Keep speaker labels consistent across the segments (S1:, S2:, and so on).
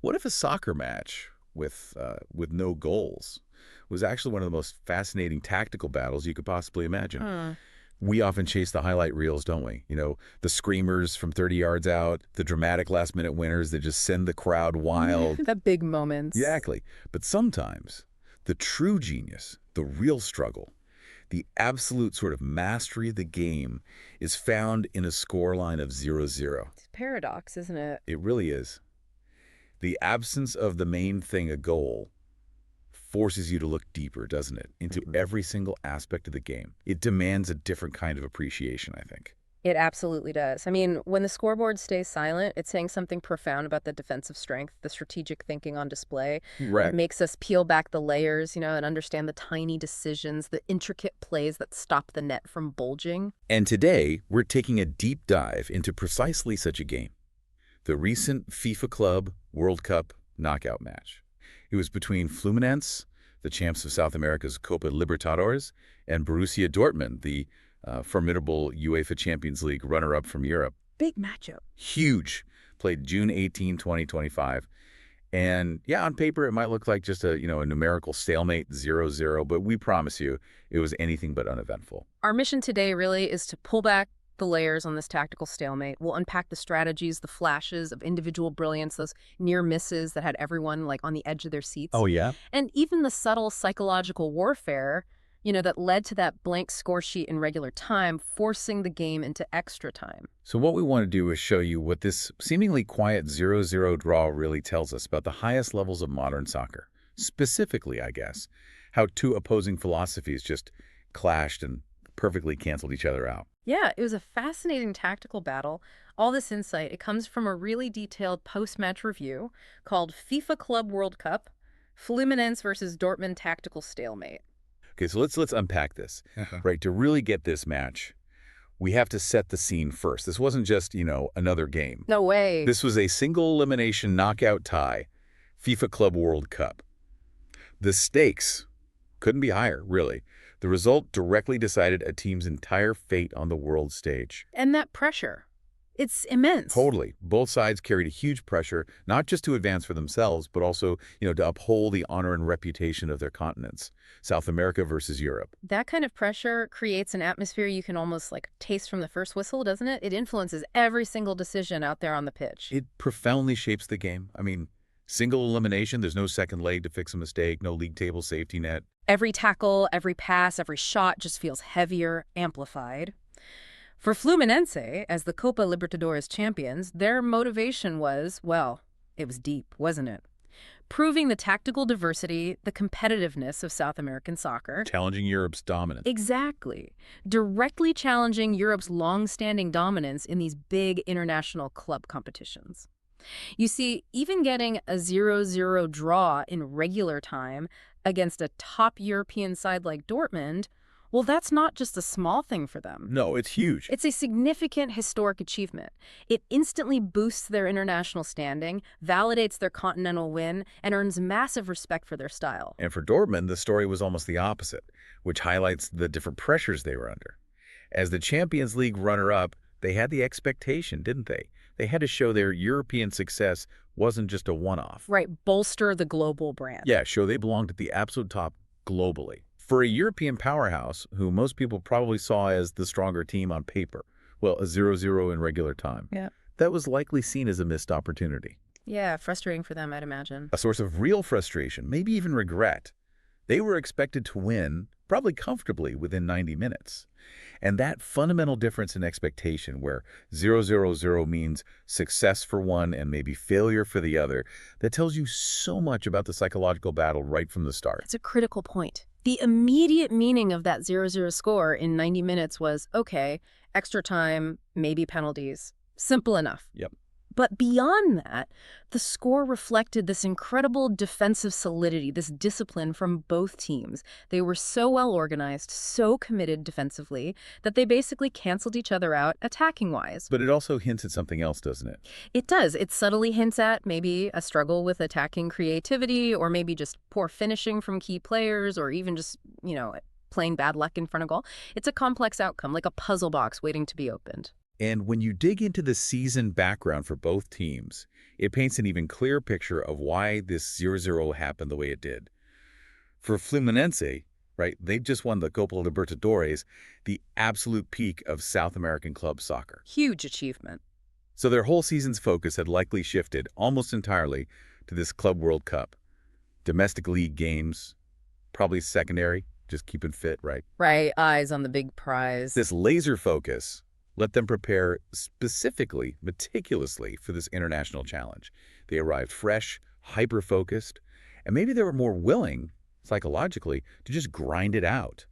S1: What if a soccer match with no goals was actually one of the most fascinating tactical battles you could possibly imagine?
S2: Hmm.
S1: We often chase the highlight reels, don't we? The screamers from 30 yards out, the dramatic last-minute winners that just send the crowd wild.
S2: The big moments.
S1: Exactly. But sometimes the true genius, the real struggle, the absolute sort of mastery of the game is found in a scoreline of 0-0.
S2: It's a paradox, isn't it?
S1: It really is. The absence of the main thing, a goal, forces you to look deeper, doesn't it, into every single aspect of the game. It demands a different kind of appreciation, I think.
S2: It absolutely does. I mean, when the scoreboard stays silent, it's saying something profound about the defensive strength, the strategic thinking on display. It
S1: Correct.
S2: makes us peel back the layers, and understand the tiny decisions, the intricate plays that stop the net from bulging.
S1: And today, we're taking a deep dive into precisely such a game. The recent FIFA Club World Cup knockout match. It was between Fluminense, the champs of South America's Copa Libertadores, and Borussia Dortmund, the formidable UEFA Champions League runner-up from Europe.
S2: Big matchup.
S1: Huge. Played June 18, 2025. And yeah, on paper, it might look like just a numerical stalemate, 0-0, but we promise you it was anything but uneventful.
S2: Our mission today really is to pull back the layers on this tactical stalemate. We'll unpack the strategies, the flashes of individual brilliance, those near misses that had everyone on the edge of their seats.
S1: Oh, yeah?
S2: And even the subtle psychological warfare, that led to that blank score sheet in regular time, forcing the game into extra time.
S1: So what we want to do is show you what this seemingly quiet 0-0 draw really tells us about the highest levels of modern soccer. Specifically, I guess, how two opposing philosophies just clashed and perfectly canceled each other out.
S2: Yeah, it was a fascinating tactical battle. All this insight, it comes from a really detailed post-match review called FIFA Club World Cup, Fluminense versus Dortmund Tactical Stalemate.
S1: Okay, so let's unpack this. Right, to really get this match, we have to set the scene first. This wasn't just, another game.
S2: No way.
S1: This was a single elimination knockout tie, FIFA Club World Cup. The stakes couldn't be higher, really. The result directly decided a team's entire fate on the world stage.
S2: And that pressure, it's immense.
S1: Totally. Both sides carried a huge pressure, not just to advance for themselves, but also, to uphold the honor and reputation of their continents. South America versus Europe.
S2: That kind of pressure creates an atmosphere you can almost taste from the first whistle, doesn't it? It influences every single decision out there on the pitch.
S1: It profoundly shapes the game. I mean, single elimination, there's no second leg to fix a mistake, no league table safety net.
S2: Every tackle, every pass, every shot just feels heavier, amplified. For Fluminense, as the Copa Libertadores champions, their motivation was, well, it was deep, wasn't it? Proving the tactical diversity, the competitiveness of South American soccer.
S1: Challenging Europe's dominance.
S2: Exactly. Directly challenging Europe's long-standing dominance in these big international club competitions. You see, even getting a 0-0 draw in regular time against a top European side like Dortmund, well, that's not just a small thing for them.
S1: No, it's huge.
S2: It's a significant historic achievement. It instantly boosts their international standing, validates their continental win, and earns massive respect for their style.
S1: And for Dortmund, the story was almost the opposite, which highlights the different pressures they were under. As the Champions League runner-up, they had the expectation, didn't they? They had to show their European success wasn't just a one-off.
S2: Right, bolster the global brand.
S1: Yeah, show they belonged at the absolute top globally. For a European powerhouse, who most people probably saw as the stronger team on paper, well, a 0-0 in regular time,
S2: Yeah.
S1: that was likely seen as a missed opportunity.
S2: Yeah, frustrating for them, I'd imagine.
S1: A source of real frustration, maybe even regret. They were expected to win, probably comfortably, within 90 minutes. And that fundamental difference in expectation, where 0-0-0 means success for one and maybe failure for the other, that tells you so much about the psychological battle right from the start.
S2: That's a critical point. The immediate meaning of that 0-0 score in 90 minutes was, okay, extra time, maybe penalties. Simple enough.
S1: Yep.
S2: But beyond that, the score reflected this incredible defensive solidity, this discipline from both teams. They were so well organized, so committed defensively, that they basically canceled each other out attacking-wise.
S1: But it also hints at something else, doesn't it?
S2: It does. It subtly hints at maybe a struggle with attacking creativity, or maybe just poor finishing from key players, or even just, plain bad luck in front of goal. It's a complex outcome, like a puzzle box waiting to be opened.
S1: And when you dig into the season background for both teams, it paints an even clearer picture of why this 0-0 happened the way it did. For Fluminense, right, they've just won the Copa Libertadores, the absolute peak of South American club soccer.
S2: Huge achievement.
S1: So their whole season's focus had likely shifted almost entirely to this Club World Cup. Domestic league games, probably secondary, just keeping fit, right?
S2: Right, eyes on the big prize.
S1: This laser focus let them prepare specifically, meticulously for this international challenge. They arrived fresh, hyper-focused, and maybe they were more willing, psychologically, to just grind it out.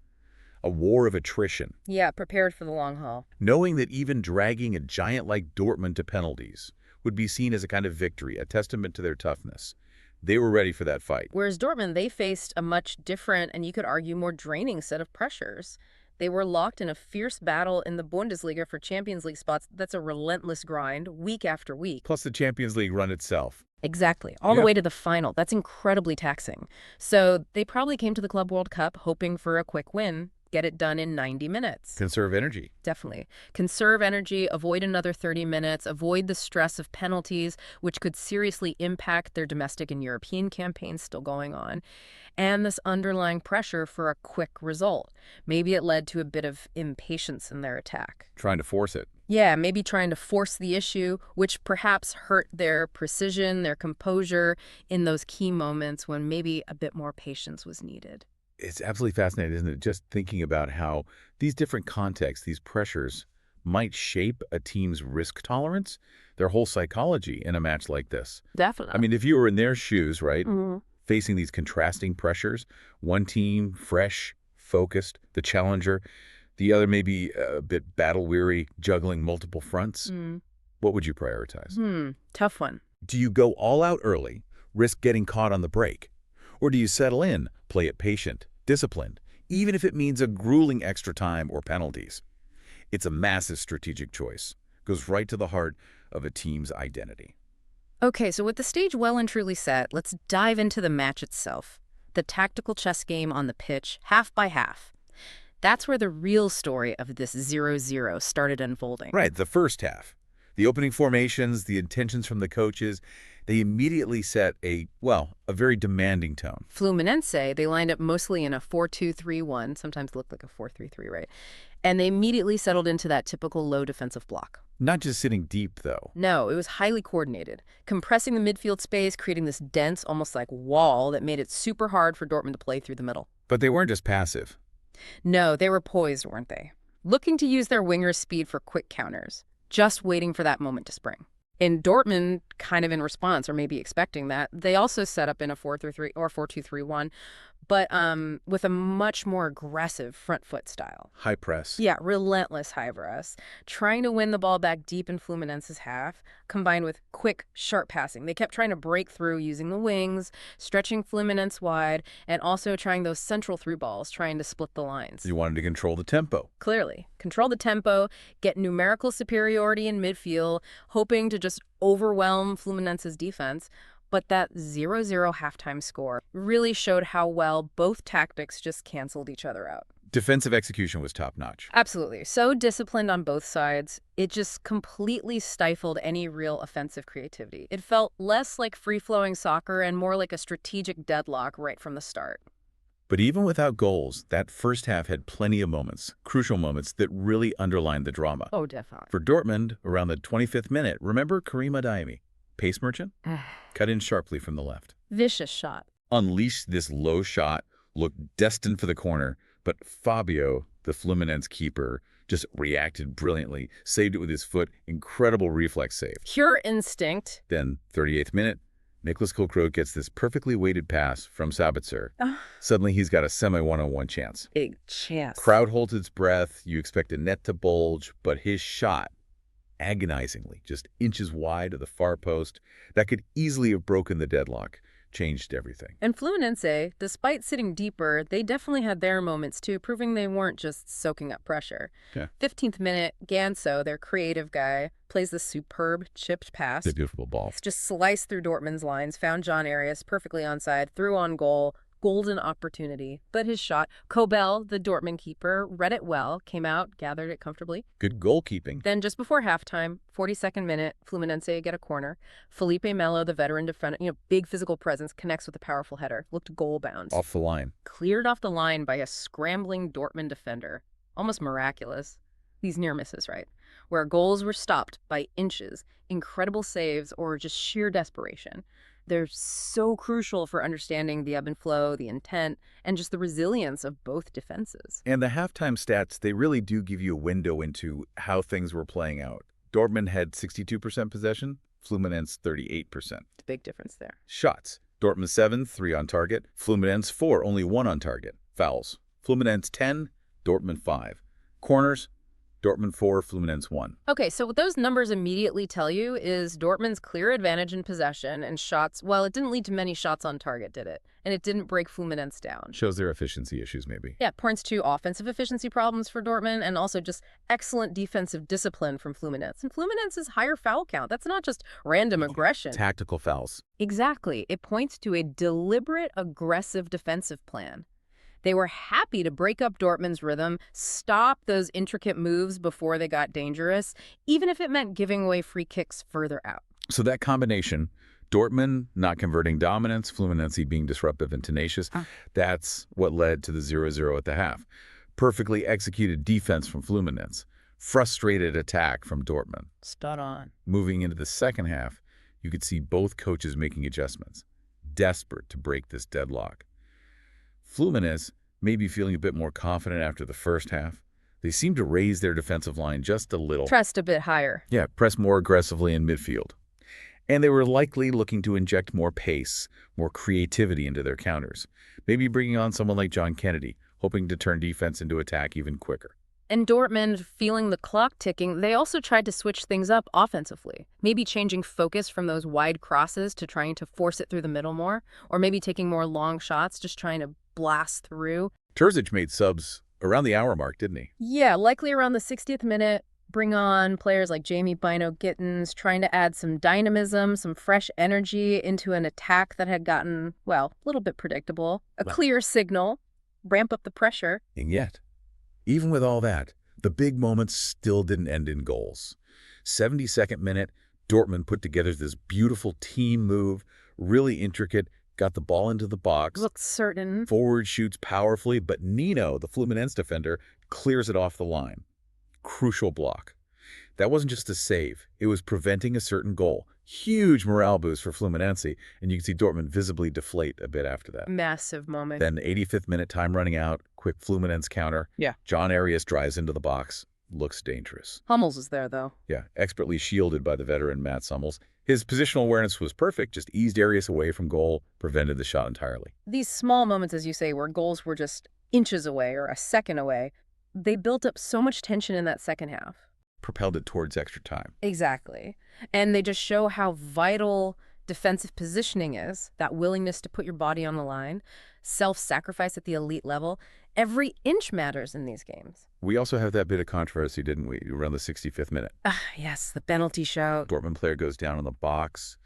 S1: A war of attrition.
S2: Yeah, prepared for the long haul.
S1: Knowing that even dragging a giant like Dortmund to penalties would be seen as a kind of victory, a testament to their toughness. They were ready for that fight.
S2: Whereas Dortmund, they faced a much different and you could argue more draining set of pressures. They were locked in a fierce battle in the Bundesliga for Champions League spots. That's a relentless grind, week after week.
S1: Plus the Champions League run itself.
S2: Exactly. All the way to the final. That's incredibly taxing. So they probably came to the Club World Cup hoping for a quick win, get it done in 90 minutes.
S1: Conserve energy.
S2: Definitely. Conserve energy, avoid another 30 minutes, avoid the stress of penalties, which could seriously impact their domestic and European campaigns still going on, and this underlying pressure for a quick result. Maybe it led to a bit of impatience in their attack.
S1: Trying to force it.
S2: Yeah, maybe trying to force the issue, which perhaps hurt their precision, their composure in those key moments when maybe a bit more patience was needed.
S1: It's absolutely fascinating, isn't it? Just thinking about how these different contexts, these pressures, might shape a team's risk tolerance, their whole psychology in a match like this.
S2: Definitely.
S1: I mean, if you were in their shoes, right, facing these contrasting pressures, one team fresh, focused, the challenger, the other maybe a bit battle-weary, juggling multiple fronts, what would you prioritize?
S2: Tough one.
S1: Do you go all out early, risk getting caught on the break? Or do you settle in, play it patient, disciplined, even if it means a grueling extra time or penalties? It's a massive strategic choice. Goes right to the heart of a team's identity.
S2: Okay, so with the stage well and truly set, let's dive into the match itself. The tactical chess game on the pitch, half by half. That's where the real story of this 0-0 started unfolding.
S1: Right, the first half. The opening formations, the intentions from the coaches, they immediately set a very demanding tone.
S2: Fluminense, they lined up mostly in a 4-2-3-1, sometimes looked like a 4-3-3, right? And they immediately settled into that typical low defensive block.
S1: Not just sitting deep, though.
S2: No, it was highly coordinated, compressing the midfield space, creating this dense, almost like wall that made it super hard for Dortmund to play through the middle.
S1: But they weren't just passive.
S2: No, they were poised, weren't they? Looking to use their wingers' speed for quick counters, just waiting for that moment to spring. In Dortmund, kind of in response, or maybe expecting that, they also set up in a 4-3-3 or 4-2-3-1, but with a much more aggressive front foot style.
S1: High press.
S2: Yeah, relentless high press, trying to win the ball back deep in Fluminense's half, combined with quick, sharp passing. They kept trying to break through using the wings, stretching Fluminense wide, and also trying those central through balls, trying to split the lines.
S1: You wanted to control the tempo.
S2: Clearly. Control the tempo, get numerical superiority in midfield, hoping to just overwhelm Fluminense's defense. But that 0-0 halftime score really showed how well both tactics just canceled each other out.
S1: Defensive execution was top-notch.
S2: Absolutely. So disciplined on both sides, it just completely stifled any real offensive creativity. It felt less like free-flowing soccer and more like a strategic deadlock right from the start.
S1: But even without goals, that first half had plenty of moments, crucial moments, that really underlined the drama.
S2: Oh, definitely.
S1: For Dortmund, around the 25th minute, remember Karim Adeyemi? Pace merchant? Cut in sharply from the left.
S2: Vicious shot.
S1: Unleashed this low shot, looked destined for the corner, but Fabio, the Fluminense keeper, just reacted brilliantly, saved it with his foot, incredible reflex save.
S2: Pure instinct.
S1: Then, 38th minute, Nicholas Couto gets this perfectly weighted pass from Sabitzer. Suddenly, he's got a semi-one-on-one chance.
S2: Big chance.
S1: Crowd holds its breath, you expect a net to bulge, but his shot, agonizingly, just inches wide of the far post, that could easily have broken the deadlock, changed everything.
S2: And Fluminense, despite sitting deeper, they definitely had their moments too, proving they weren't just soaking up pressure. 15th minute, Ganso, their creative guy, plays the superb chipped pass.
S1: It's a beautiful ball.
S2: It's just sliced through Dortmund's lines, found Jhon Arias perfectly onside, threw on goal, golden opportunity. But his shot, Kobel, the Dortmund keeper, read it well, came out, gathered it comfortably.
S1: Good goalkeeping.
S2: Then just before halftime, 42nd minute, Fluminense get a corner. Felipe Melo, the veteran defender, big physical presence, connects with a powerful header. Looked goal-bound.
S1: Off the line.
S2: Cleared off the line by a scrambling Dortmund defender. Almost miraculous. These near misses, right? Where goals were stopped by inches, incredible saves, or just sheer desperation. They're so crucial for understanding the ebb and flow, the intent, and just the resilience of both defenses.
S1: And the halftime stats, they really do give you a window into how things were playing out. Dortmund had 62% possession, Fluminense 38%.
S2: It's a big difference there.
S1: Shots. Dortmund 7, 3 on target. Fluminense 4, only 1 on target. Fouls. Fluminense 10, Dortmund 5. Corners. Dortmund 4, Fluminense 1.
S2: Okay, so what those numbers immediately tell you is Dortmund's clear advantage in possession and shots. Well, it didn't lead to many shots on target, did it? And it didn't break Fluminense down.
S1: Shows their efficiency issues, maybe.
S2: Yeah, points to offensive efficiency problems for Dortmund and also just excellent defensive discipline from Fluminense. And Fluminense's higher foul count, that's not just random aggression.
S1: Tactical fouls.
S2: Exactly. It points to a deliberate, aggressive defensive plan. They were happy to break up Dortmund's rhythm, stop those intricate moves before they got dangerous, even if it meant giving away free kicks further out.
S1: So that combination, Dortmund not converting dominance, Fluminense being disruptive and tenacious, that's what led to the 0-0 at the half. Perfectly executed defense from Fluminense. Frustrated attack from Dortmund.
S2: Spot on.
S1: Moving into the second half, you could see both coaches making adjustments, desperate to break this deadlock. Fluminense may be feeling a bit more confident after the first half. They seem to raise their defensive line just a little.
S2: Pressed a bit higher.
S1: Yeah, press more aggressively in midfield. And they were likely looking to inject more pace, more creativity into their counters. Maybe bringing on someone like Jhon, hoping to turn defense into attack even quicker.
S2: And Dortmund, feeling the clock ticking, they also tried to switch things up offensively. Maybe changing focus from those wide crosses to trying to force it through the middle more, or maybe taking more long shots, just trying to blast through.
S1: Terzic made subs around the hour mark, didn't he?
S2: Yeah, likely around the 60th minute. Bring on players like Bynoe, Gittens, trying to add some dynamism, some fresh energy into an attack that had gotten, well, a little bit predictable. A clear signal, ramp up the pressure.
S1: And yet, even with all that, the big moments still didn't end in goals. 72nd minute, Dortmund put together this beautiful team move, really intricate, got the ball into the box.
S2: Looked certain.
S1: Forward shoots powerfully, but Nino, the Fluminense defender, clears it off the line. Crucial block. That wasn't just a save. It was preventing a certain goal. Huge morale boost for Fluminense, and you can see Dortmund visibly deflate a bit after that.
S2: Massive moment.
S1: Then 85th minute, time running out, quick Fluminense counter.
S2: Yeah.
S1: Jhon Arias drives into the box. Looks dangerous.
S2: Hummels is there, though.
S1: Yeah, expertly shielded by the veteran Mats Hummels. His positional awareness was perfect, just eased Arias away from goal, prevented the shot entirely.
S2: These small moments, as you say, where goals were just inches away or a second away, they built up so much tension in that second half.
S1: Propelled it towards extra time.
S2: Exactly. And they just show how vital defensive positioning is, that willingness to put your body on the line, self-sacrifice at the elite level. Every inch matters in these games.
S1: We also have that bit of controversy, didn't we, around the 65th minute?
S2: Yes, the penalty shout.
S1: Dortmund player goes down on the box.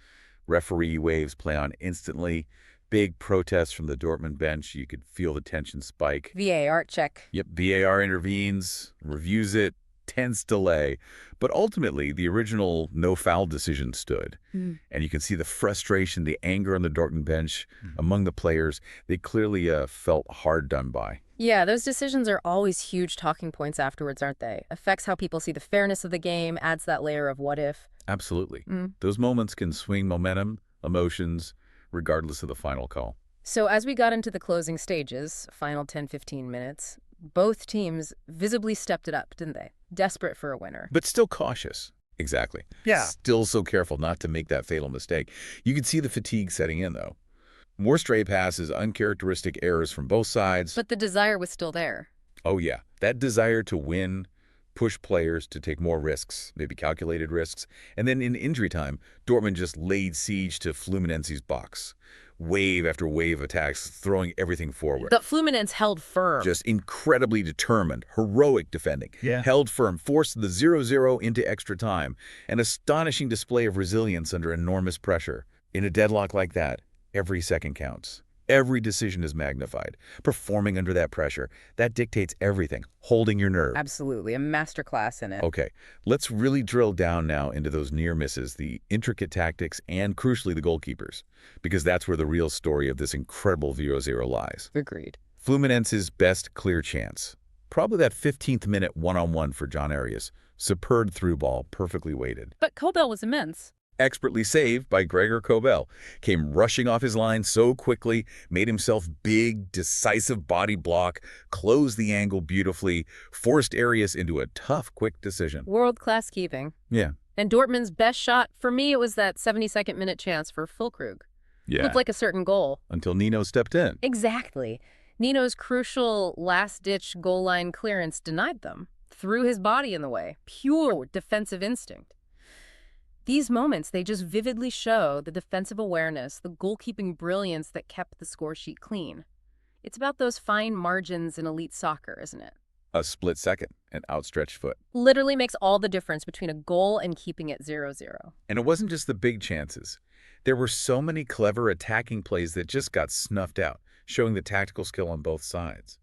S1: Referee waves play on instantly. Big protests from the Dortmund bench. You could feel the tension spike.
S2: VAR check.
S1: Yep, VAR intervenes, reviews it, tense delay. But ultimately, the original no-foul decision stood. And you can see the frustration, the anger on the Dortmund bench among the players. They clearly felt hard done by.
S2: Yeah, those decisions are always huge talking points afterwards, aren't they? Affects how people see the fairness of the game, adds that layer of what if.
S1: Absolutely. Those moments can swing momentum, emotions, regardless of the final call.
S2: So as we got into the closing stages, final 10-15 minutes, both teams visibly stepped it up, didn't they? Desperate for a winner.
S1: But still cautious. Exactly.
S3: Yeah.
S1: Still so careful not to make that fatal mistake. You can see the fatigue setting in, though. More stray passes, uncharacteristic errors from both sides.
S2: But the desire was still there.
S1: Oh, yeah. That desire to win, push players to take more risks, maybe calculated risks. And then in injury time, Dortmund just laid siege to Fluminense's box. Wave after wave attacks, throwing everything forward.
S2: The Fluminense held firm.
S1: Just incredibly determined, heroic defending.
S3: Yeah.
S1: Held firm, forced the 0-0 into extra time. An astonishing display of resilience under enormous pressure. In a deadlock like that, every second counts. Every decision is magnified. Performing under that pressure, that dictates everything, holding your nerve.
S2: Absolutely, a masterclass in it.
S1: Okay, let's really drill down now into those near misses, the intricate tactics, and crucially the goalkeepers, because that's where the real story of this incredible 0-0 lies.
S2: Agreed.
S1: Fluminense's best clear chance. Probably that 15th minute one-on-one for Jhon Arias. Superb through ball, perfectly weighted.
S2: But Kobel was immense.
S1: Expertly saved by Gregor Kobel. Came rushing off his line so quickly, made himself big, decisive body block, closed the angle beautifully, forced Arias into a tough, quick decision.
S2: World-class keeping.
S1: Yeah.
S2: And Dortmund's best shot, for me, it was that 72nd minute chance for Füllkrug.
S1: Yeah.
S2: Looked like a certain goal.
S1: Until Nino stepped in.
S2: Exactly. Nino's crucial last-ditch goal line clearance denied them. Threw his body in the way. Pure defensive instinct. These moments, they just vividly show the defensive awareness, the goalkeeping brilliance that kept the score sheet clean. It's about those fine margins in elite soccer, isn't it?
S1: A split second, an outstretched foot.
S2: Literally makes all the difference between a goal and keeping it 0-0.
S1: And it wasn't just the big chances. There were so many clever attacking plays that just got snuffed out, showing the tactical skill on both sides.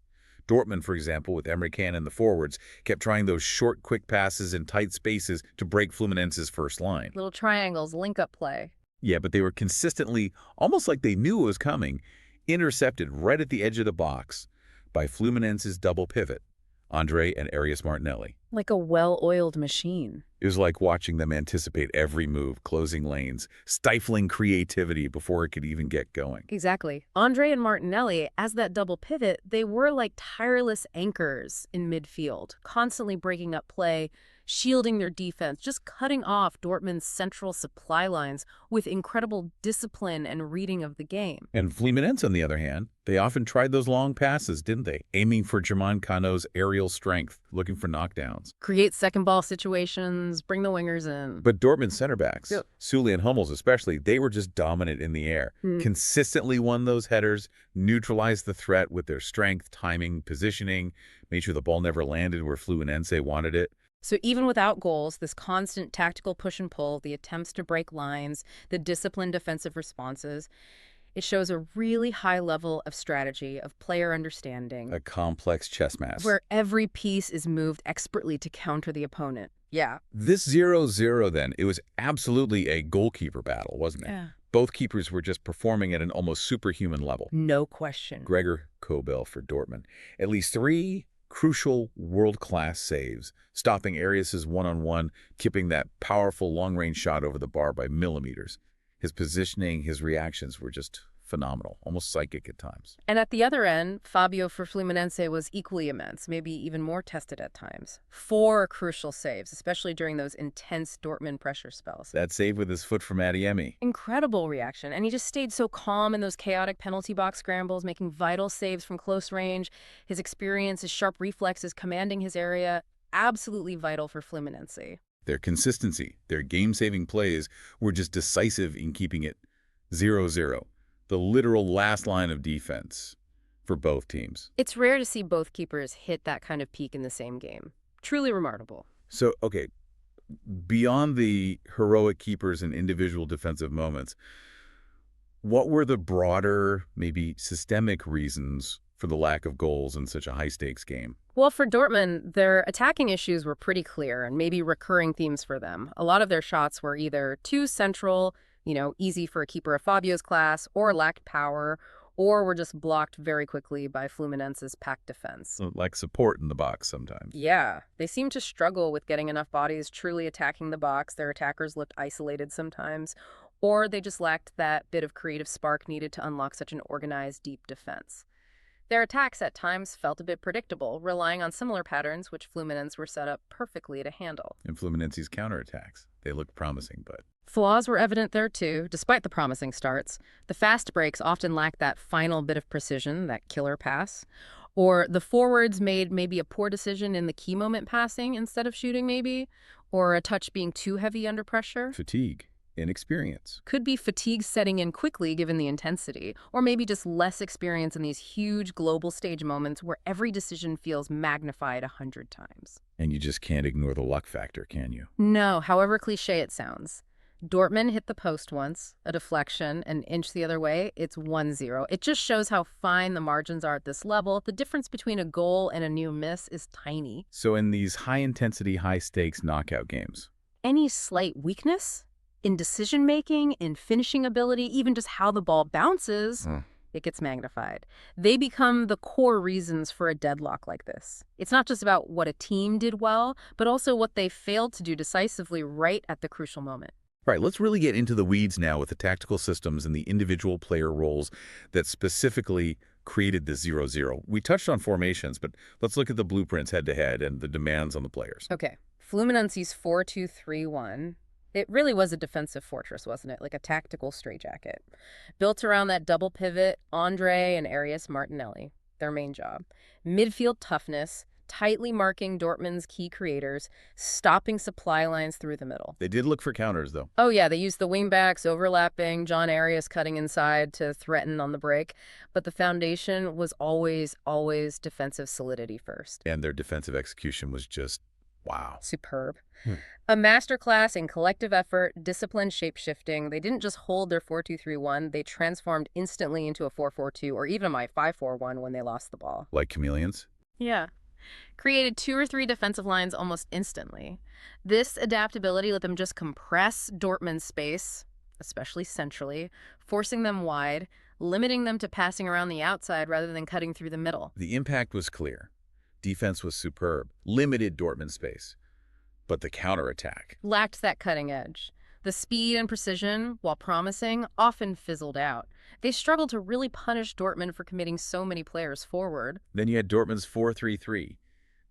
S1: Dortmund, for example, with Nmecha in the forwards, kept trying those short, quick passes in tight spaces to break Fluminense's first line.
S2: Little triangles, link-up play.
S1: Yeah, but they were consistently, almost like they knew it was coming, intercepted right at the edge of the box by Fluminense's double pivot, Andre and Arias Martinelli.
S2: Like a well-oiled machine.
S1: It was like watching them anticipate every move, closing lanes, stifling creativity before it could even get going.
S2: Exactly. Andre and Martinelli, as that double pivot, they were like tireless anchors in midfield, constantly breaking up play, shielding their defense, just cutting off Dortmund's central supply lines with incredible discipline and reading of the game.
S1: And Fluminense, on the other hand, they often tried those long passes, didn't they? Aiming for German Cano's aerial strength, looking for knockdowns.
S2: Create second ball situations, bring the wingers in.
S1: But Dortmund's center backs,
S2: Yep.
S1: Süle and Hummels especially, they were just dominant in the air. Consistently won those headers, neutralized the threat with their strength, timing, positioning, made sure the ball never landed where Fluminense wanted it.
S2: So even without goals, this constant tactical push and pull, the attempts to break lines, the disciplined defensive responses, it shows a really high level of strategy, of player understanding.
S1: A complex chess match.
S2: Where every piece is moved expertly to counter the opponent. Yeah.
S1: This 0-0 then, it was absolutely a goalkeeper battle, wasn't it?
S2: Yeah.
S1: Both keepers were just performing at an almost superhuman level.
S2: No question.
S1: Gregor Kobel for Dortmund. At least 3 crucial world-class saves, stopping Arias' one-on-one, keeping that powerful long-range shot over the bar by millimeters. His positioning, his reactions were just phenomenal, almost psychic at times.
S2: And at the other end, Fabio for Fluminense was equally immense, maybe even more tested at times. 4 crucial saves, especially during those intense Dortmund pressure spells.
S1: That save with his foot from Adiemi.
S2: Incredible reaction, and he just stayed so calm in those chaotic penalty box scrambles, making vital saves from close range. His experience, his sharp reflexes, commanding his area, absolutely vital for Fluminense.
S1: Their consistency, their game-saving plays were just decisive in keeping it 0-0. The literal last line of defense for both teams.
S2: It's rare to see both keepers hit that kind of peak in the same game. Truly remarkable.
S1: So, okay, beyond the heroic keepers and individual defensive moments, what were the broader, maybe systemic reasons for the lack of goals in such a high-stakes game?
S2: Well, for Dortmund, their attacking issues were pretty clear and maybe recurring themes for them. A lot of their shots were either too central, easy for a keeper of Fabio's class, or lacked power, or were just blocked very quickly by Fluminense's packed defense.
S1: So, like support in the box sometimes.
S2: Yeah, they seemed to struggle with getting enough bodies truly attacking the box. Their attackers looked isolated sometimes, or they just lacked that bit of creative spark needed to unlock such an organized, deep defense. Their attacks at times felt a bit predictable, relying on similar patterns which Fluminense were set up perfectly to handle.
S1: And Fluminense's counterattacks, they looked promising, but
S2: flaws were evident there too, despite the promising starts. The fast breaks often lacked that final bit of precision, that killer pass. Or the forwards made maybe a poor decision in the key moment passing instead of shooting maybe. Or a touch being too heavy under pressure.
S1: fatigue, inexperience.
S2: Could be fatigue setting in quickly given the intensity. Or maybe just less experience in these huge global stage moments where every decision feels magnified 100 times.
S1: And you just can't ignore the luck factor, can you?
S2: No, however cliche it sounds. Dortmund hit the post once, a deflection, an inch the other way, it's 1-0. It just shows how fine the margins are at this level. The difference between a goal and a near miss is tiny.
S1: So in these high-intensity, high-stakes knockout games,
S2: Any slight weakness in decision-making, in finishing ability, even just how the ball bounces, it gets magnified. They become the core reasons for a deadlock like this. It's not just about what a team did well, but also what they failed to do decisively right at the crucial moment.
S1: All right, let's really get into the weeds now with the tactical systems and the individual player roles that specifically created the 0-0. We touched on formations, but let's look at the blueprints head-to-head and the demands on the players.
S2: Okay, Fluminense's 4-2-3-1. It really was a defensive fortress, wasn't it? Like a tactical straitjacket. Built around that double pivot, Andre and Arias Martinelli, their main job. Midfield toughness, tightly marking Dortmund's key creators, stopping supply lines through the middle.
S1: They did look for counters, though.
S2: Oh, yeah, they used the wingbacks overlapping, Jhon Arias cutting inside to threaten on the break. But the foundation was always defensive solidity first.
S1: And their defensive execution was just, wow.
S2: Superb. A masterclass in collective effort, disciplined shape-shifting. They didn't just hold their 4-2-3-1, they transformed instantly into a 4-4-2 or even my 5-4-1 when they lost the ball.
S1: Like chameleons?
S2: Yeah. Created 2 or 3 defensive lines almost instantly. This adaptability let them just compress Dortmund's space, especially centrally, forcing them wide, limiting them to passing around the outside rather than cutting through the middle.
S1: The impact was clear. Defense was superb, limited Dortmund space. But the counterattack
S2: Lacked that cutting edge. The speed and precision, while promising, often fizzled out. They struggled to really punish Dortmund for committing so many players forward.
S1: Then you had Dortmund's 4-3-3,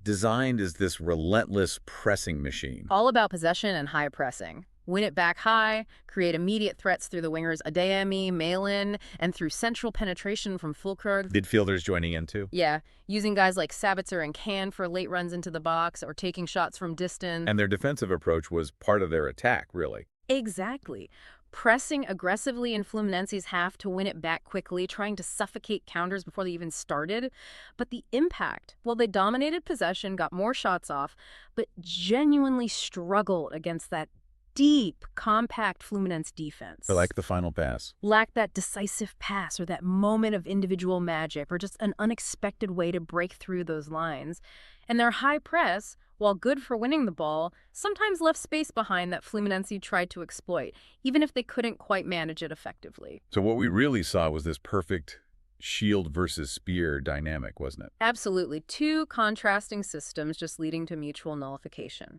S1: designed as this relentless pressing machine.
S2: All about possession and high pressing. Win it back high, create immediate threats through the wingers Adeyemi, Malin, and through central penetration from Füllkrug.
S1: Midfielders joining in too.
S2: Yeah, using guys like Sabitzer and Can for late runs into the box or taking shots from distance.
S1: And their defensive approach was part of their attack, really.
S2: Exactly. Pressing aggressively in Fluminense's half to win it back quickly, trying to suffocate counters before they even started. But the impact, well, they dominated possession, got more shots off, but genuinely struggled against that deep, compact Fluminense defense.
S1: But like the final pass.
S2: Lacked that decisive pass or that moment of individual magic or just an unexpected way to break through those lines. And their high press, while good for winning the ball, sometimes left space behind that Fluminense tried to exploit, even if they couldn't quite manage it effectively.
S1: So what we really saw was this perfect shield versus spear dynamic, wasn't it?
S2: Absolutely. 2 contrasting systems just leading to mutual nullification.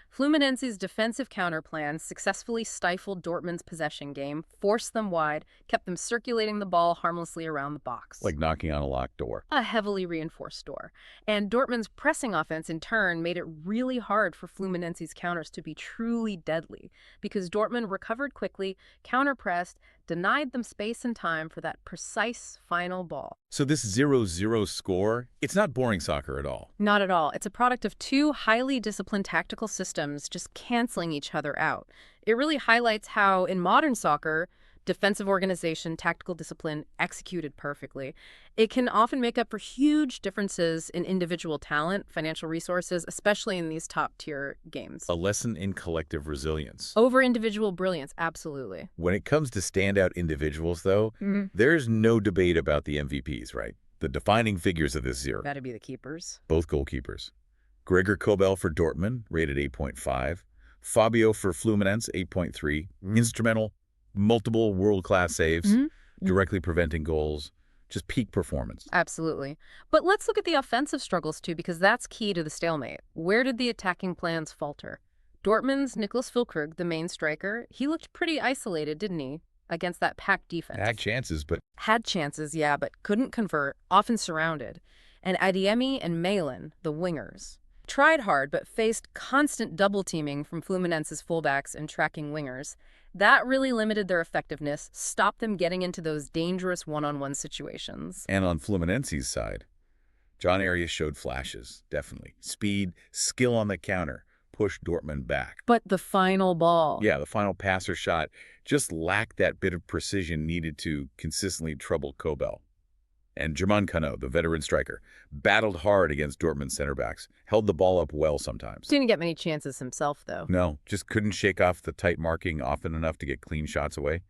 S2: Fluminense's defensive counterplan successfully stifled Dortmund's possession game, forced them wide, kept them circulating the ball harmlessly around the box.
S1: Like knocking on a locked door.
S2: A heavily reinforced door. And Dortmund's pressing offense, in turn, made it really hard for Fluminense's counters to be truly deadly, because Dortmund recovered quickly, counterpressed, denied them space and time for that precise final ball.
S1: So this 0-0 score, it's not boring soccer at all.
S2: Not at all. It's a product of 2 highly disciplined tactical systems just canceling each other out. It really highlights how, in modern soccer, defensive organization, tactical discipline, executed perfectly, it can often make up for huge differences in individual talent, financial resources, especially in these top-tier games.
S1: A lesson in collective resilience.
S2: Over individual brilliance, absolutely.
S1: When it comes to standout individuals, though, there's no debate about the MVPs, right? The defining figures of this 0.
S2: Gotta be the keepers.
S1: Both goalkeepers. Gregor Kobel for Dortmund, rated 8.5. Fabio for Fluminense, 8.3. Instrumental, multiple world-class saves, directly preventing goals. Just peak performance.
S2: Absolutely. But let's look at the offensive struggles, too, because that's key to the stalemate. Where did the attacking plans falter? Dortmund's Niklas Füllkrug, the main striker, he looked pretty isolated, didn't he, against that packed defense?
S1: Had chances, but...
S2: Had chances, yeah, but couldn't convert, often surrounded. And Adeyemi and Malin, the wingers, tried hard but faced constant double-teaming from Fluminense's fullbacks and tracking wingers. That really limited their effectiveness, stopped them getting into those dangerous one-on-one situations.
S1: And on Fluminense's side, Jhon Arias showed flashes, definitely. Speed, skill on the counter, pushed Dortmund back.
S2: But the final ball.
S1: Yeah, the final pass or shot just lacked that bit of precision needed to consistently trouble Kobel. And German Cano, the veteran striker, battled hard against Dortmund's center backs, held the ball up well sometimes.
S2: Didn't get many chances himself, though.
S1: No, just couldn't shake off the tight marking often enough to get clean shots away.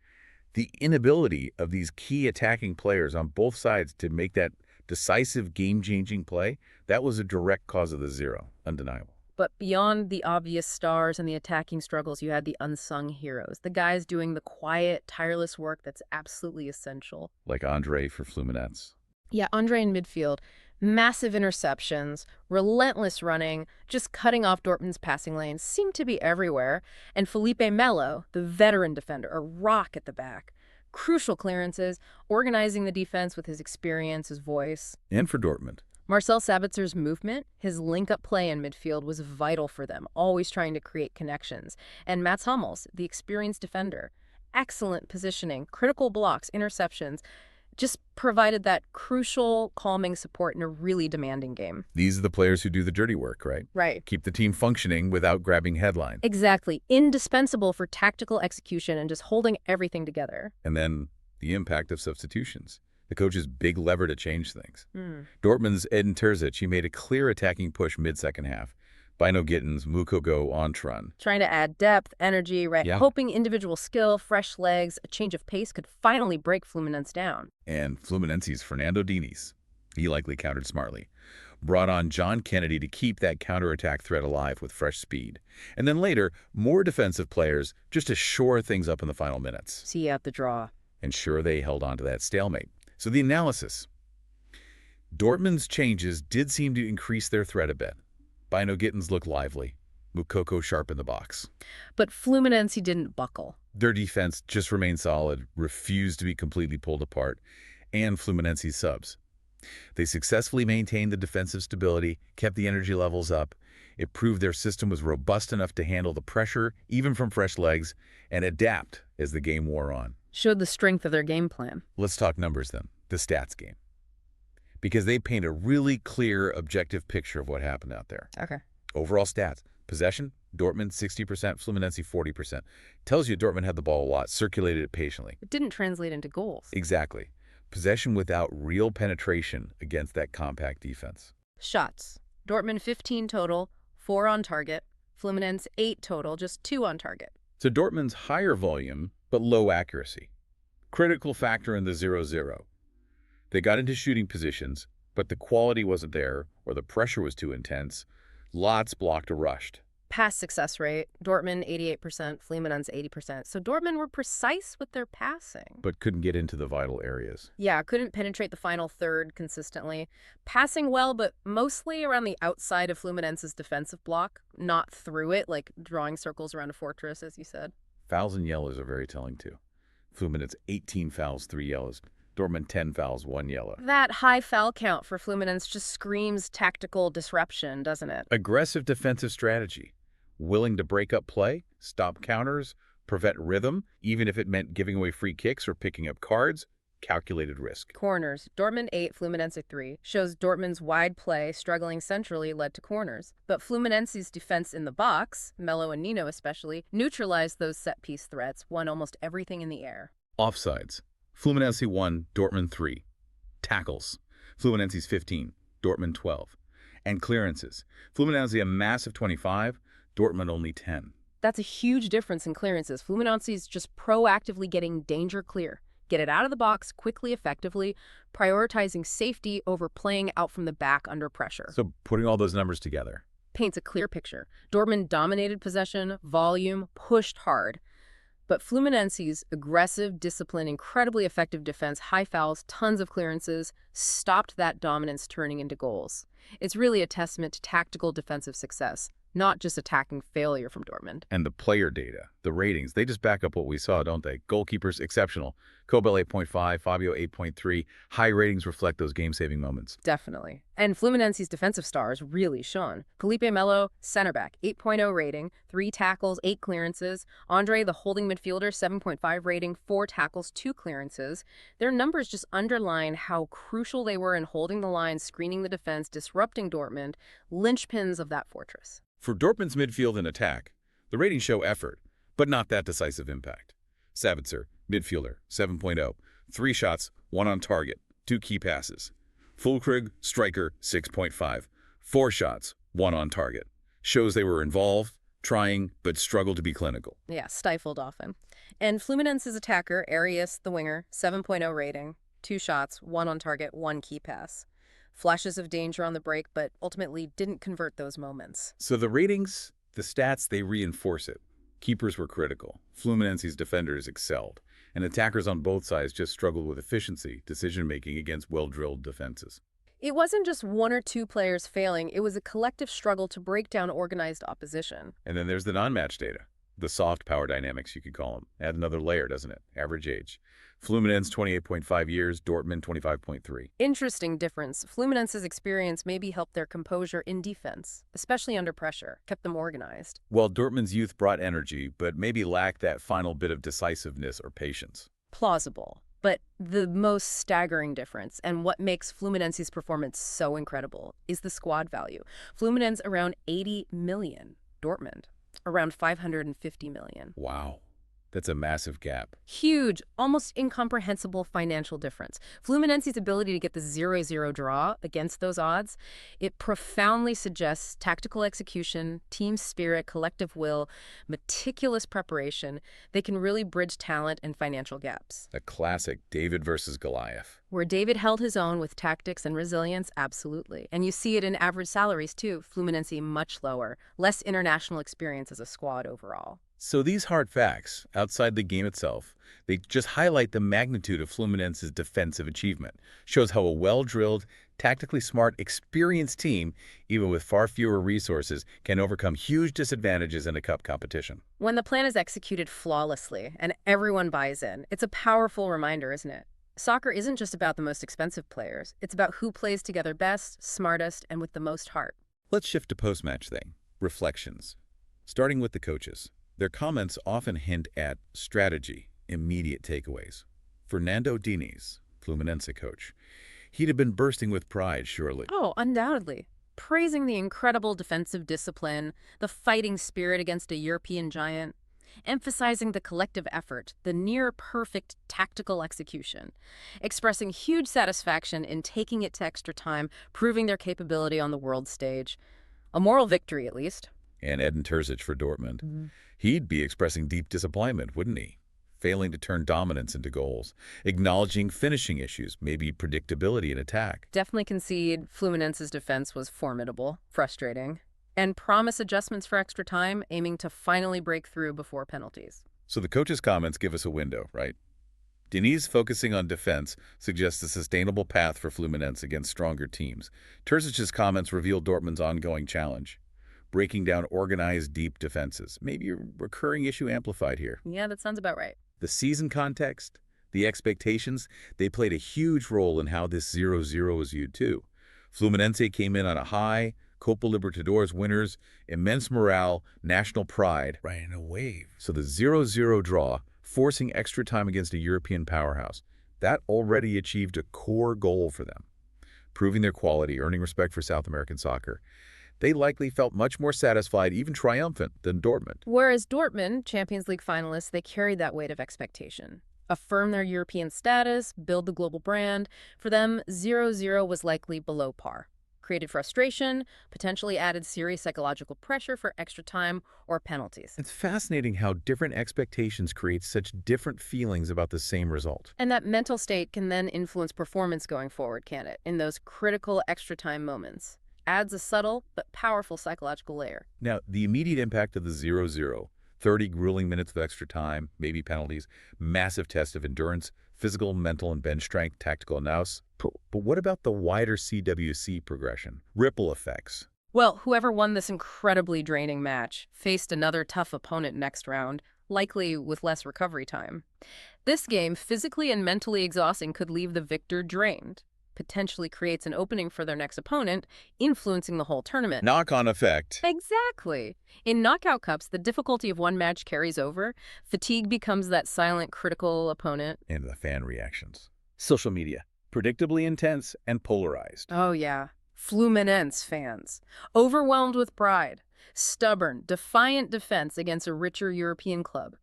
S1: The inability of these key attacking players on both sides to make that decisive game-changing play, that was a direct cause of the 0, undeniable.
S2: But beyond the obvious stars and the attacking struggles, you had the unsung heroes, the guys doing the quiet, tireless work that's absolutely essential.
S1: Like Andre for Fluminense.
S2: Yeah, Andre in midfield. Massive interceptions, relentless running, just cutting off Dortmund's passing lanes, seemed to be everywhere. And Felipe Melo, the veteran defender, a rock at the back. Crucial clearances, organizing the defense with his experience, his voice.
S1: And for Dortmund.
S2: Marcel Sabitzer's movement, his link-up play in midfield was vital for them, always trying to create connections. And Mats Hummels, the experienced defender, excellent positioning, critical blocks, interceptions, just provided that crucial, calming support in a really demanding game.
S1: These are the players who do the dirty work, right?
S2: Right.
S1: Keep the team functioning without grabbing headline.
S2: Exactly. Indispensable for tactical execution and just holding everything together.
S1: And then the impact of substitutions. The coach's big lever to change things. Dortmund's Edin Terzic, he made a clear attacking push mid-second half. Bynoe Gittens, Moukoko, Ontran.
S2: Trying to add depth, energy, right?
S1: Yeah.
S2: Hoping individual skill, fresh legs, a change of pace could finally break Fluminense down.
S1: And Fluminense's Fernando Diniz, he likely countered smartly. Brought on Jhon Kennedy to keep that counterattack threat alive with fresh speed. And then later, more defensive players just to shore things up in the final minutes.
S2: See out the draw.
S1: And sure, they held on to that stalemate. So the analysis. Dortmund's changes did seem to increase their threat a bit. Bynoe Gittens looked lively. Moukoko sharp in the box.
S2: But Fluminense didn't buckle.
S1: Their defense just remained solid, refused to be completely pulled apart, and Fluminense's subs. They successfully maintained the defensive stability, kept the energy levels up. It proved their system was robust enough to handle the pressure, even from fresh legs, and adapt as the game wore on.
S2: Showed the strength of their game plan.
S1: Let's talk numbers then, the stats game. Because they paint a really clear, objective picture of what happened out there.
S2: Okay.
S1: Overall stats. Possession, Dortmund 60%, Fluminense 40%. Tells you Dortmund had the ball a lot, circulated it patiently.
S2: It didn't translate into goals.
S1: Exactly. Possession without real penetration against that compact defense.
S2: Shots. Dortmund 15 total, 4 on target. Fluminense 8 total, just 2 on target.
S1: So Dortmund's higher volume, but low accuracy. Critical factor in the 0-0. They got into shooting positions, but the quality wasn't there, or the pressure was too intense. Lots blocked or rushed.
S2: Pass success rate, Dortmund 88%, Fluminense 80%. So Dortmund were precise with their passing.
S1: But couldn't get into the vital areas.
S2: Yeah, couldn't penetrate the final third consistently. Passing well, but mostly around the outside of Fluminense's defensive block, not through it, like drawing circles around a fortress, as you said.
S1: Fouls and yellows are very telling, too. Fluminense 18 fouls, 3 yellows. Dortmund 10 fouls, 1 yellow.
S2: That high foul count for Fluminense just screams tactical disruption, doesn't it?
S1: Aggressive defensive strategy. Willing to break up play, stop counters, prevent rhythm, even if it meant giving away free kicks or picking up cards. Calculated risk.
S2: Corners. Dortmund 8, Fluminense 3. Shows Dortmund's wide play, struggling centrally, led to corners. But Fluminense's defense in the box, Melo and Nino especially, neutralized those set-piece threats, won almost everything in the air.
S1: Offsides. Fluminense 1, Dortmund 3. Tackles. Fluminense's 15, Dortmund 12. And clearances. Fluminense a massive 25, Dortmund only 10.
S2: That's a huge difference in clearances. Fluminense's just proactively getting danger clear. Get it out of the box quickly, effectively, prioritizing safety over playing out from the back under pressure.
S1: So putting all those numbers together.
S2: Paints a clear picture. Dortmund dominated possession, volume, pushed hard. But Fluminense's aggressive, disciplined, incredibly effective defense, high fouls, tons of clearances, stopped that dominance turning into goals. It's really a testament to tactical defensive success, not just attacking failure from Dortmund.
S1: And the player data, the ratings, they just back up what we saw, don't they? Goalkeepers, exceptional. Kobel 8.5, Fabio 8.3. High ratings reflect those game-saving moments.
S2: Definitely. And Fluminense's defensive stars really shone. Felipe Melo, center back, 8.0 rating, 3 tackles, 8 clearances. Andre, the holding midfielder, 7.5 rating, 4 tackles, 2 clearances. Their numbers just underline how crucial they were in holding the line, screening the defense, disrupting Dortmund, linchpins of that fortress.
S1: For Dortmund's midfield and attack, the ratings show effort, but not that decisive impact. Sabitzer, midfielder, 7.0. 3 shots, 1 on target, 2 key passes. Fulkrug, striker, 6.5. 4 shots, 1 on target. Shows they were involved, trying, but struggled to be clinical.
S2: Yeah, stifled often. And Fluminense's attacker, Arias, the winger, 7.0 rating, 2 shots, 1 on target, 1 key pass. Flashes of danger on the break, but ultimately didn't convert those moments.
S1: So the ratings, the stats, they reinforce it. Keepers were critical. Fluminense's defenders excelled. And attackers on both sides just struggled with efficiency, decision-making against well-drilled defenses.
S2: It wasn't just 1 or 2 players failing, it was a collective struggle to break down organized opposition.
S1: And then there's the non-match data. The soft power dynamics, you could call them. Add another layer, doesn't it? Average age. Fluminense, 28.5 years. Dortmund, 25.3.
S2: Interesting difference. Fluminense's experience maybe helped their composure in defense, especially under pressure, kept them organized.
S1: Well, Dortmund's youth brought energy, but maybe lacked that final bit of decisiveness or patience.
S2: Plausible. But the most staggering difference, and what makes Fluminense's performance so incredible, is the squad value. Fluminense around 80 million. Dortmund around 550 million.
S1: Wow. That's a massive gap.
S2: Huge, almost incomprehensible financial difference. Fluminense's ability to get the 0-0 draw against those odds, it profoundly suggests tactical execution, team spirit, collective will, meticulous preparation. They can really bridge talent and financial gaps.
S1: A classic David versus Goliath.
S2: Where David held his own with tactics and resilience, absolutely. And you see it in average salaries too. Fluminense much lower, less international experience as a squad overall.
S1: So these hard facts, outside the game itself, they just highlight the magnitude of Fluminense's defensive achievement. Shows how a well-drilled, tactically smart, experienced team, even with far fewer resources, can overcome huge disadvantages in a cup competition.
S2: When the plan is executed flawlessly and everyone buys in, it's a powerful reminder, isn't it? Soccer isn't just about the most expensive players. It's about who plays together best, smartest, and with the most heart.
S1: Let's shift to post-match thing. Reflections. Starting with the coaches. Their comments often hint at strategy, immediate takeaways. Fernando Diniz, Fluminense coach, he'd have been bursting with pride, surely.
S2: Oh, undoubtedly. Praising the incredible defensive discipline, the fighting spirit against a European giant, emphasizing the collective effort, the near-perfect tactical execution, expressing huge satisfaction in taking it to extra time, proving their capability on the world stage. A moral victory, at least.
S1: And Edin Terzic for Dortmund. He'd be expressing deep disappointment, wouldn't he? Failing to turn dominance into goals, acknowledging finishing issues, maybe predictability in attack.
S2: Definitely concede Fluminense's defense was formidable, frustrating, and promise adjustments for extra time, aiming to finally break through before penalties.
S1: So the coach's comments give us a window, right? Diniz focusing on defense suggests a sustainable path for Fluminense against stronger teams. Terzic's comments reveal Dortmund's ongoing challenge. Breaking down organized, deep defenses. Maybe a recurring issue amplified here.
S2: Yeah, that sounds about right.
S1: The season context, the expectations, they played a huge role in how this 0-0 was viewed too. Fluminense came in on a high, Copa Libertadores winners, immense morale, national pride, riding a wave. So the 0-0 draw, forcing extra time against a European powerhouse, that already achieved a core goal for them. Proving their quality, earning respect for South American soccer. They likely felt much more satisfied, even triumphant, than Dortmund.
S2: Whereas Dortmund, Champions League finalists, they carried that weight of expectation. Affirm their European status, build the global brand. For them, 0-0 was likely below par. Created frustration, potentially added serious psychological pressure for extra time or penalties.
S1: It's fascinating how different expectations create such different feelings about the same result.
S2: And that mental state can then influence performance going forward, can't it? In those critical extra time moments. Adds a subtle but powerful psychological layer.
S1: Now, the immediate impact of the 0-0, 30 grueling minutes of extra time, maybe penalties, massive test of endurance, physical, mental, and bench strength, tactical nous. But what about the wider CWC progression? Ripple effects.
S2: Well, whoever won this incredibly draining match faced another tough opponent next round, likely with less recovery time. This game, physically and mentally exhausting, could leave the victor drained. Potentially creates an opening for their next opponent, influencing the whole tournament.
S1: Knock-on effect.
S2: Exactly. In knockout cups, the difficulty of one match carries over. Fatigue becomes that silent, critical opponent.
S1: And the fan reactions. Social media. Predictably intense and polarized.
S2: Oh, yeah. Fluminense fans. Overwhelmed with pride. Stubborn, defiant defense against a richer European club.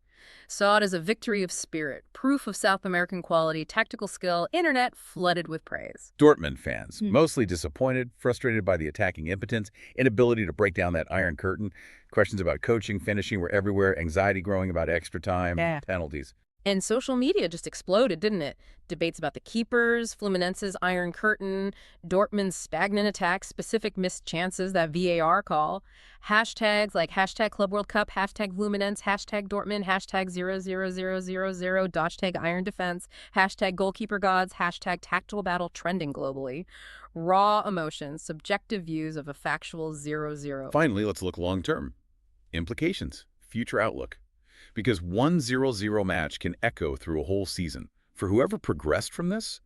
S2: Saw it as a victory of spirit, proof of South American quality, tactical skill, internet flooded with praise.
S1: Dortmund fans, mostly disappointed, frustrated by the attacking impotence, inability to break down that iron curtain. Questions about coaching, finishing were everywhere, anxiety growing about extra time, penalties.
S2: And social media just exploded, didn't it? Debates about the keepers, Fluminense's iron curtain, Dortmund's stagnant attack, specific missed chances, that VAR call. Hashtags like hashtag Club World Cup, hashtag Fluminense, hashtag Dortmund, hashtag 00000, hashtag iron defense, hashtag goalkeeper gods, hashtag tactical battle trending globally. Raw emotions, subjective views of a factual 0-0.
S1: Finally, let's look long-term. Implications, future outlook. Because one 0-0 match can echo through a whole season. For whoever progressed from this,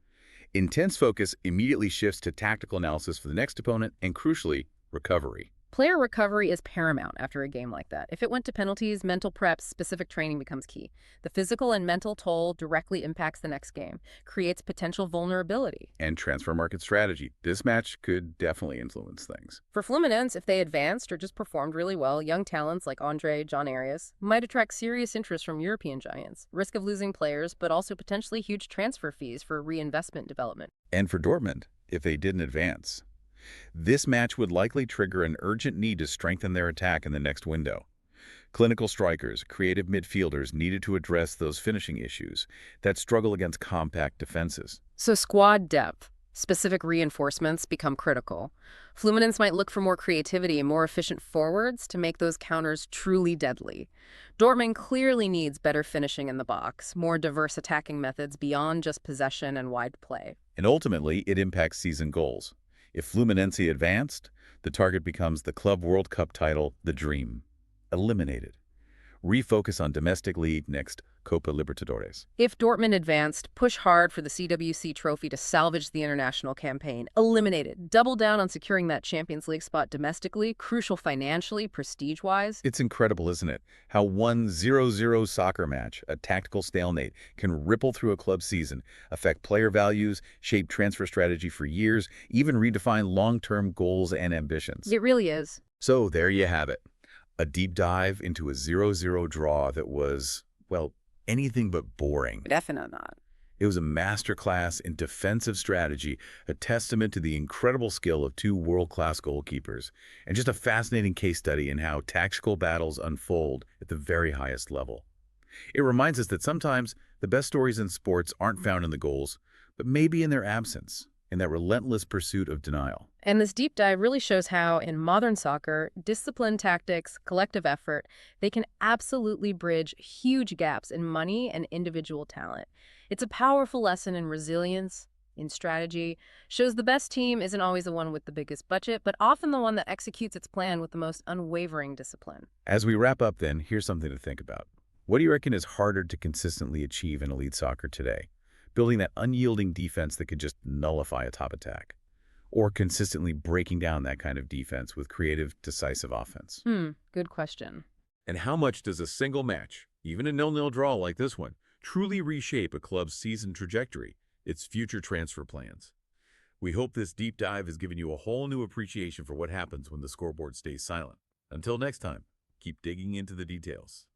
S1: intense focus immediately shifts to tactical analysis for the next opponent and, crucially, recovery.
S2: Player recovery is paramount after a game like that. If it went to penalties, mental prep, specific training becomes key. The physical and mental toll directly impacts the next game, creates potential vulnerability.
S1: And transfer market strategy. This match could definitely influence things.
S2: For Fluminense, if they advanced or just performed really well, young talents like Jhon, Arias might attract serious interest from European giants. Risk of losing players, but also potentially huge transfer fees for reinvestment development.
S1: And for Dortmund, if they didn't advance, this match would likely trigger an urgent need to strengthen their attack in the next window. Clinical strikers, creative midfielders needed to address those finishing issues that struggle against compact defenses.
S2: So squad depth, specific reinforcements become critical. Fluminense might look for more creativity and more efficient forwards to make those counters truly deadly. Dortmund clearly needs better finishing in the box, more diverse attacking methods beyond just possession and wide play.
S1: And ultimately, it impacts season goals. If Fluminense advanced, the target becomes the Club World Cup title, the dream. Eliminated. Refocus on domestic league, next Copa Libertadores.
S2: If Dortmund advanced, push hard for the CWC trophy to salvage the international campaign. Eliminate it. Double down on securing that Champions League spot domestically, crucial financially, prestige-wise.
S1: It's incredible, isn't it? How one 0-0 soccer match, a tactical stalemate, can ripple through a club season, affect player values, shape transfer strategy for years, even redefine long-term goals and ambitions.
S2: It really is.
S1: So there you have it. A deep dive into a 0-0 draw that was, well, anything but boring.
S2: Definitely not.
S1: It was a masterclass in defensive strategy, a testament to the incredible skill of two world-class goalkeepers, and just a fascinating case study in how tactical battles unfold at the very highest level. It reminds us that sometimes the best stories in sports aren't found in the goals, but maybe in their absence, in that relentless pursuit of denial.
S2: And this deep dive really shows how, in modern soccer, disciplined tactics, collective effort, they can absolutely bridge huge gaps in money and individual talent. It's a powerful lesson in resilience, in strategy, shows the best team isn't always the one with the biggest budget, but often the one that executes its plan with the most unwavering discipline.
S1: As we wrap up then, here's something to think about. What do you reckon is harder to consistently achieve in elite soccer today? Building that unyielding defense that could just nullify a top attack? Or consistently breaking down that kind of defense with creative, decisive offense?
S2: Good question.
S3: And how much does a single match, even a 0-0 draw like this one, truly reshape a club's season trajectory, its future transfer plans? We hope this deep dive has given you a whole new appreciation for what happens when the scoreboard stays silent. Until next time, keep digging into the details.